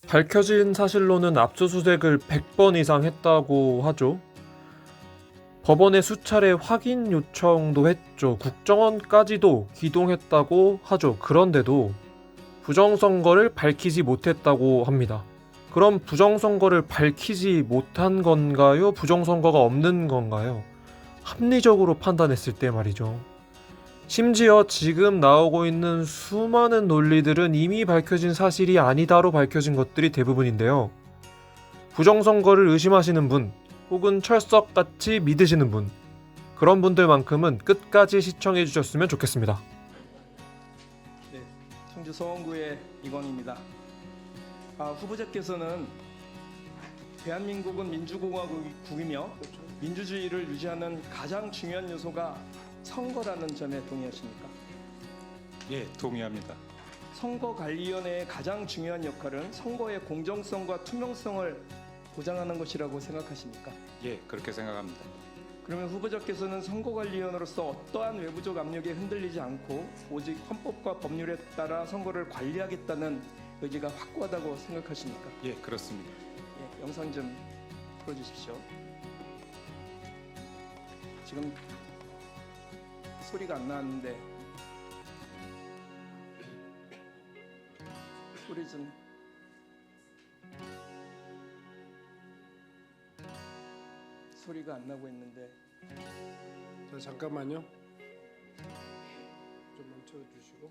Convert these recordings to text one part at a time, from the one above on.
밝혀진 사실로는 압수수색을 100번 이상 했다고 하죠. 법원에 수차례 확인 요청도 했죠. 국정원까지도 기동했다고 하죠. 그런데도 부정선거를 밝히지 못했다고 합니다. 그럼 부정선거를 밝히지 못한 건가요? 부정선거가 없는 건가요? 합리적으로 판단했을 때 말이죠. 심지어 지금 나오고 있는 수많은 논리들은 이미 밝혀진 사실이 아니다로 밝혀진 것들이 대부분인데요. 부정선거를 의심하시는 분, 혹은 철석같이 믿으시는 분, 그런 분들만큼은 끝까지 시청해 주셨으면 좋겠습니다. 네, 청주 서원구의 이광입니다. 후보자께서는 대한민국은 민주공화국이며 민주주의를 유지하는 가장 중요한 요소가 선거라는 점에 동의하십니까? 예, 동의합니다. 선거관리위원회의 가장 중요한 역할은 선거의 공정성과 투명성을 보장하는 것이라고 생각하십니까? 예, 그렇게 생각합니다. 그러면 후보자께서는 선거관리위원으로서 어떠한 외부적 압력에 흔들리지 않고 오직 헌법과 법률에 따라 선거를 관리하겠다는 의지가 확고하다고 생각하십니까? 예, 그렇습니다. 예, 영상 좀 풀어주십시오. 지금 소리가 안 나왔는데 소리 좀. 소리가 안 나고 있는데. 자, 잠깐만요. 좀 멈춰 주시고.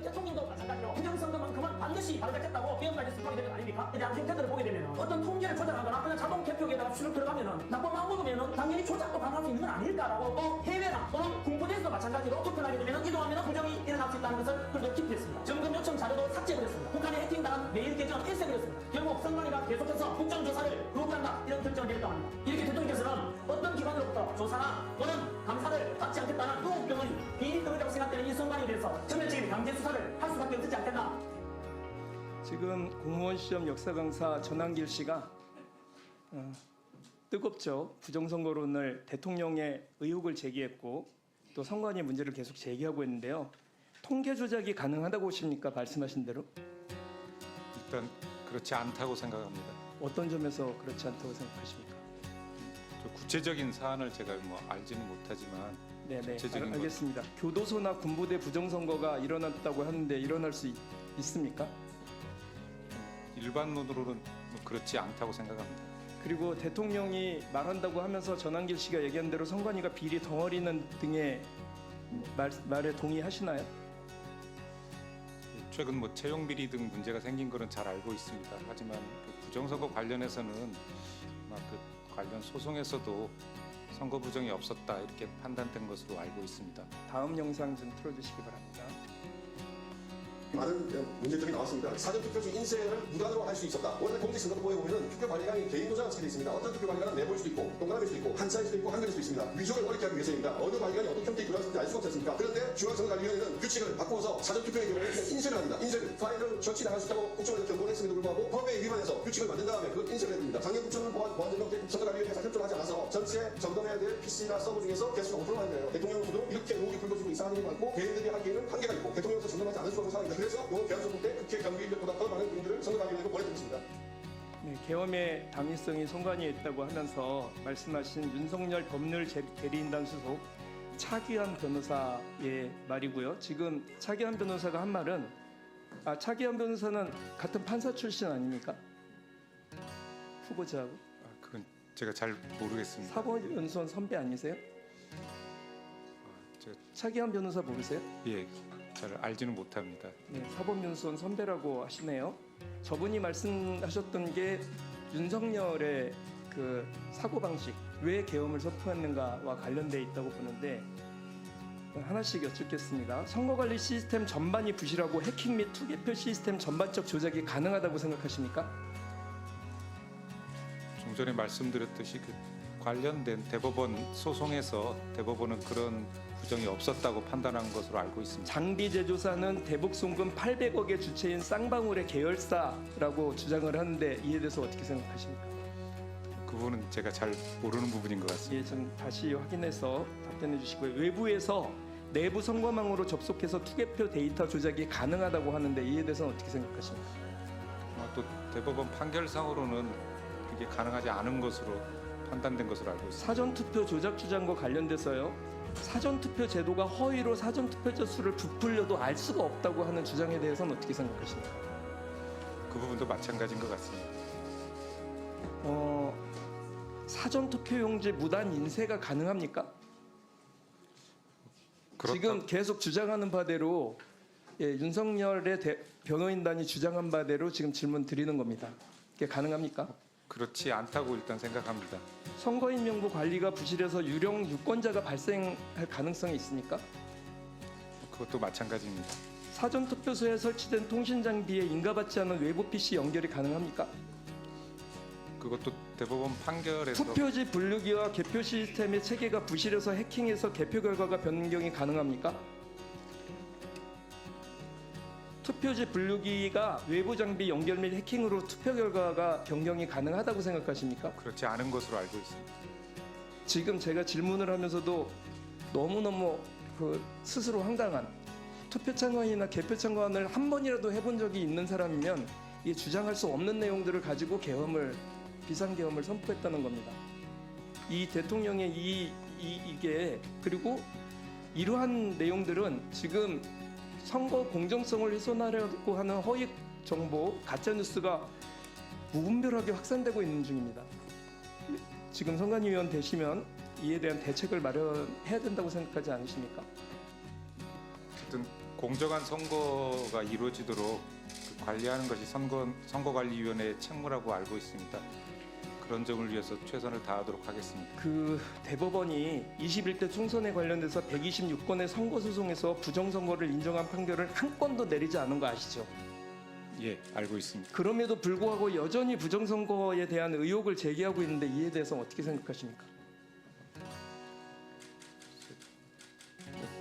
대통령도 마찬가지로 부정선거만큼은 반드시 바로잡겠다고 비언까지 스포이 되는 거 아닙니까? 이러한 행태들을 보게 되면 어떤 통계를 조작하거나 그냥 자동 개표기에다가 수록 들어가면은 나쁜 마음 먹으면은 당연히 조작도 가능할 수 있는 건 아닐까라고 또 해외나 또는 군부대에서도 마찬가지로 투표하게 되면은 이동하면은 부정이 일어날 수 있다는 것을 그걸 기피했습니다. 점검 요청 자료도 삭제해버렸습니다. 북한에 해킹당한 메일 계정 일색버렸습니다. 결국 선관위가 계속해서 국정조사를 거부한다 이런 결정을 내렸다고 합니다. 이렇게 대통령께서는 어떤 기관으로부터 조사나 또는 감사를 받지 않겠다는 의혹병을 비리들이라고 생각되는 이 선관위에 대해서 전면적인 강제 수사를 할 수밖에 없지 않겠나. 지금 공무원 시험 역사 강사 전한길 씨가 뜨겁죠. 부정선거론을 대통령의 의혹을 제기했고 또 선관위 문제를 계속 제기하고 있는데요. 통계 조작이 가능하다고 보십니까? 말씀하신 대로 일단 그렇지 않다고 생각합니다. 어떤 점에서 그렇지 않다고 생각하십니까? 구체적인 사안을 제가 알지는 못하지만 네네, 전체적인 것. 알겠습니다. 교도소나 군부대 부정선거가 일어났다고 하는데 일어날 수 있습니까? 일반론으로는 그렇지 않다고 생각합니다. 그리고 대통령이 말한다고 하면서 전한길 씨가 얘기한 대로 선관위가 비리 덩어리는 등의 말에 동의하시나요? 최근 채용 비리 등 문제가 생긴 거는 잘 알고 있습니다. 하지만 그 부정선거 관련해서는 그 관련 소송에서도 선거 부정이 없었다 이렇게 판단된 것으로 알고 있습니다. 다음 영상 좀 틀어주시기 바랍니다. 많은 문제점이 나왔습니다. 사전투표 중 인쇄를 무단으로 할 수 있었다. 원래 공직선거법에 보면은 투표관리관이 개인 도장을 쓰게 되어 있습니다. 어떤 투표관리관은 내볼 수도 있고 동그라미일 수도 있고 한자일 수도 있고 한글일 수도 있습니다. 위조를 어렵게 하기 위해서입니다. 어느 관리관이 어떤 형태의 도장을 쓰는지 알 수가 없지 않습니까? 그런데 중앙선거관리위원회는 규칙을 바꾸어서 사전투표의 경우에 그냥 인쇄를 합니다. 인쇄를 파일을 조치당할 수 있다고 국정원에 경고했음에도 불구하고 법에 위반해서 규칙을 만든 다음에 그걸 인쇄를 해줍니다. 작년 국정원 보안전력 선거관리위원회가 협조를 하지 않아서 전체 점검해야 될 PC나 서버 중에서 개수가 5%만 돼요. 대통령으로서도 이렇게 의혹이 불거지고 이상한 일이 많고 개인들이 하기에는 한계가 있고 대통령으로서 점검하지 않을 수 없는 상황입니다. 그래서 이번 개헌선거 때 국회 경비인력보다 더 많은 분들을 선거관리위원회로 보내드리고 있습니다. 네, 계엄의 당위성이 선관위에 있다고 하면서 말씀하신 윤석열 법률 대리인단 수석 차기환 변호사의 말이고요. 지금 차기환 변호사가 한 말은 차기환 변호사는 같은 판사 출신 아닙니까? 후보자하고 그건 제가 잘 모르겠습니다. 사법연수원 선배 아니세요? 제가 차기환 변호사 모르세요? 예, 잘 알지는 못합니다. 네, 사법연수원 선배라고 하시네요. 저분이 말씀하셨던 게 윤석열의 그 사고방식, 왜 계엄을 선포했는가와 관련돼 있다고 보는데 하나씩 여쭙겠습니다. 선거관리 시스템 전반이 부실하고 해킹 및 투개표 시스템 전반적 조작이 가능하다고 생각하십니까? 좀 전에 말씀드렸듯이 그 관련된 대법원 소송에서 대법원은 그런 부정이 없었다고 판단한 것으로 알고 있습니다. 장비 제조사는 대북 송금 800억의 주체인 쌍방울의 계열사라고 주장을 하는데 이에 대해서 어떻게 생각하십니까? 그 부분은 제가 잘 모르는 부분인 것 같습니다. 예, 좀 다시 확인해서 답변해 주시고요. 외부에서 내부 선거망으로 접속해서 투개표 데이터 조작이 가능하다고 하는데 이에 대해서는 어떻게 생각하십니까? 또 대법원 판결상으로는 그게 가능하지 않은 것으로 판단된 것으로 알고 있습니다. 사전투표 조작 주장과 관련돼서요. 사전투표 제도가 허위로 사전투표자 수를 부풀려도 알 수가 없다고 하는 주장에 대해서는 어떻게 생각하십니까? 그 부분도 마찬가지인 것 같습니다. 사전투표용지 무단 인쇄가 가능합니까? 그렇다, 지금 계속 주장하는 바대로 윤석열의 변호인단이 주장한 바대로 지금 질문 드리는 겁니다. 이게 가능합니까? 그렇지 않다고 일단 생각합니다. 선거인 명부 관리가 부실해서 유령 유권자가 발생할 가능성이 있습니까? 그것도 마찬가지입니다. 사전투표소에 설치된 통신 장비에 인가받지 않은 외부 PC 연결이 가능합니까? 그것도 대법원 판결에서 투표지 분류기와 개표 시스템의 체계가 부실해서 해킹해서 개표 결과가 변경이 가능합니까? 투표지 분류기가 외부 장비 연결 및 해킹으로 투표 결과가 변경이 가능하다고 생각하십니까? 그렇지 않은 것으로 알고 있습니다. 지금 제가 질문을 하면서도 너무너무 스스로 황당한 투표 참관이나 개표 참관을 한 번이라도 해본 적이 있는 사람이면 이게 주장할 수 없는 내용들을 가지고 비상계엄을 선포했다는 겁니다. 이 대통령의 이게 그리고 이러한 내용들은 지금 선거 공정성을 훼손하려고 하는 허위 정보, 가짜 뉴스가 무분별하게 확산되고 있는 중입니다. 지금 선관위원 되시면 이에 대한 대책을 마련해야 된다고 생각하지 않으십니까? 어쨌든 공정한 선거가 이루어지도록 관리하는 것이 선거관리위원회의 책무라고 알고 있습니다. 그런 점을 위해서 최선을 다하도록 하겠습니다. 그 대법원이 21대 총선에 관련돼서 126건의 선거소송에서 부정선거를 인정한 판결을 한 건도 내리지 않은 거 아시죠? 예, 알고 있습니다. 그럼에도 불구하고 여전히 부정선거에 대한 의혹을 제기하고 있는데 이에 대해서 어떻게 생각하십니까?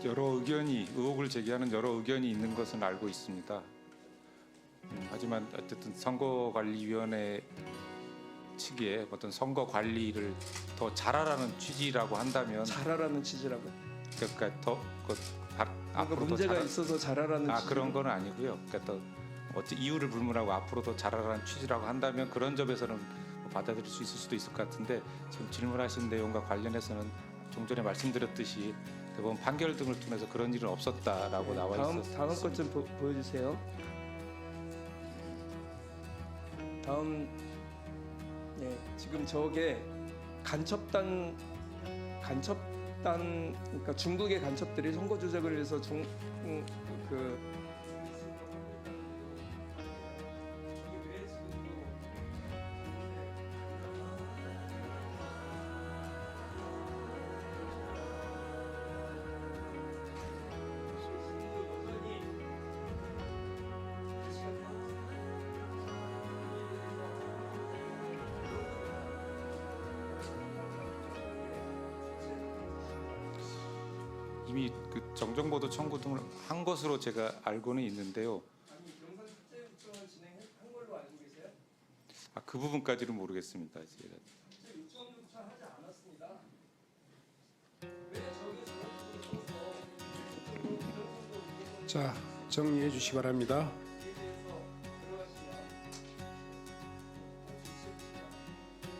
의혹을 제기하는 여러 의견이 있는 것은 알고 있습니다. 하지만 어쨌든 선거관리위원회 측에 어떤 선거 관리를 더 잘하라는 취지라고 한다면 잘하라는 취지라고? 그러니까 그러니까 앞으로 문제가 더 있어서 잘하라는 취지? 그런 건 아니고요. 그러니까 더 이유를 불문하고 앞으로 더 잘하라는 취지라고 한다면 그런 점에서는 받아들일 수 있을 수도 있을 것 같은데 지금 질문하신 내용과 관련해서는 좀 전에 말씀드렸듯이 대법원 판결 등을 통해서 그런 일은 없었다라고 나와 있었습니다. 다음 것 좀 보여주세요. 다음, 지금 저게 간첩단 그러니까 중국의 간첩들이 선거 조작을 위해서 이미 그 정정보도 청구 등을 한 것으로 제가 알고는 있는데요. 아니 경산 축제 요청을 진행한 걸로 알고 계세요? 그 부분까지는 모르겠습니다. 제가. 축제 요청조차 하지 않았습니다. 왜 저게 저런 식으로 써서 자, 정리해 주시기 바랍니다.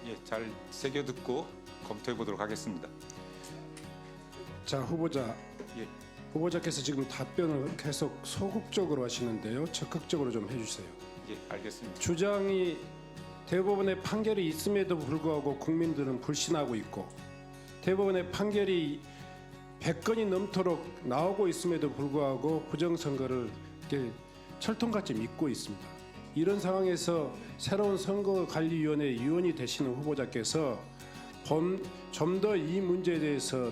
예, 잘 새겨 듣고 검토해 보도록 하겠습니다. 자, 후보자. 예. 후보자께서 지금 답변을 계속 소극적으로 하시는데요. 적극적으로 좀 해주세요. 예, 알겠습니다. 주장이 대법원의 판결이 있음에도 불구하고 국민들은 불신하고 있고 대법원의 판결이 100건이 넘도록 나오고 있음에도 불구하고 부정선거를 이렇게 철통같이 믿고 있습니다. 이런 상황에서 새로운 선거관리위원회 위원이 되시는 후보자께서 좀 더 이 문제에 대해서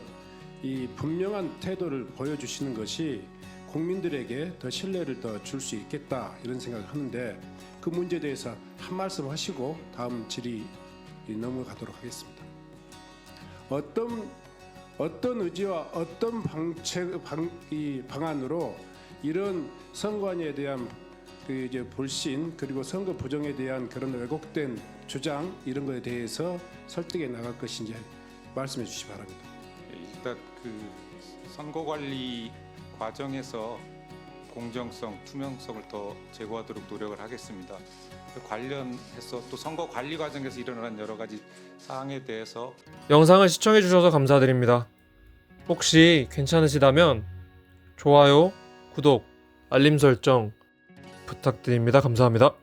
이 분명한 태도를 보여주시는 것이 국민들에게 더 신뢰를 더 줄 수 있겠다 이런 생각을 하는데 그 문제에 대해서 한 말씀 하시고 다음 질의 넘어가도록 하겠습니다. 어떤 의지와 어떤 방안으로 이런 선관위에 대한 그 이제 불신 그리고 선거 부정에 대한 그런 왜곡된 주장 이런 것에 대해서 설득해 나갈 것인지 말씀해 주시기 바랍니다. 일단 그 선거 관리 과정에서 공정성, 투명성을 더 제고하도록 노력을 하겠습니다. 관련해서 또 선거 관리 과정에서 일어난 여러 가지 사항에 대해서 영상을 시청해 주셔서 감사드립니다. 혹시 괜찮으시다면 좋아요, 구독, 알림 설정 부탁드립니다. 감사합니다.